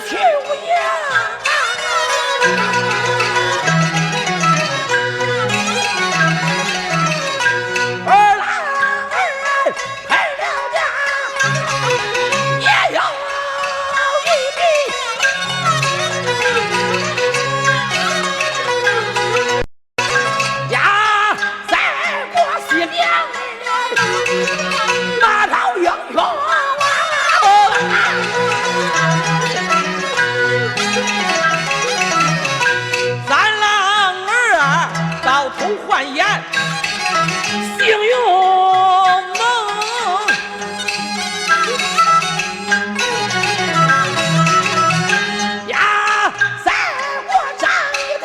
去无言。二郎儿赔了家，也有一笔。呀，在过西边那套英雄。咱郎儿啊，到头换颜，性勇猛，呀，在我这一天，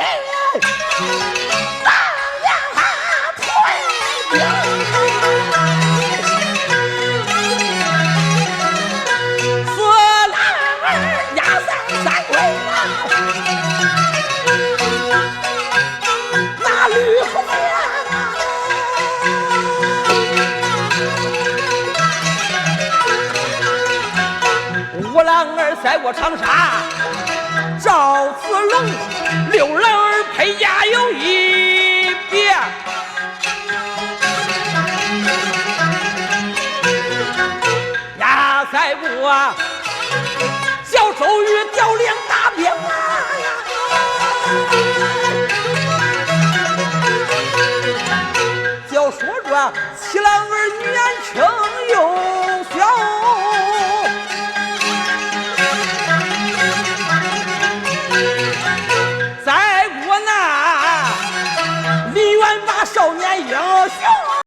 咱呀退兵，四郎儿压三三回那吕后五郎儿在我长沙，赵子龙六郎儿陪家有一别，呀，在我小周瑜调两大兵啊，就说着七郎儿年轻又小。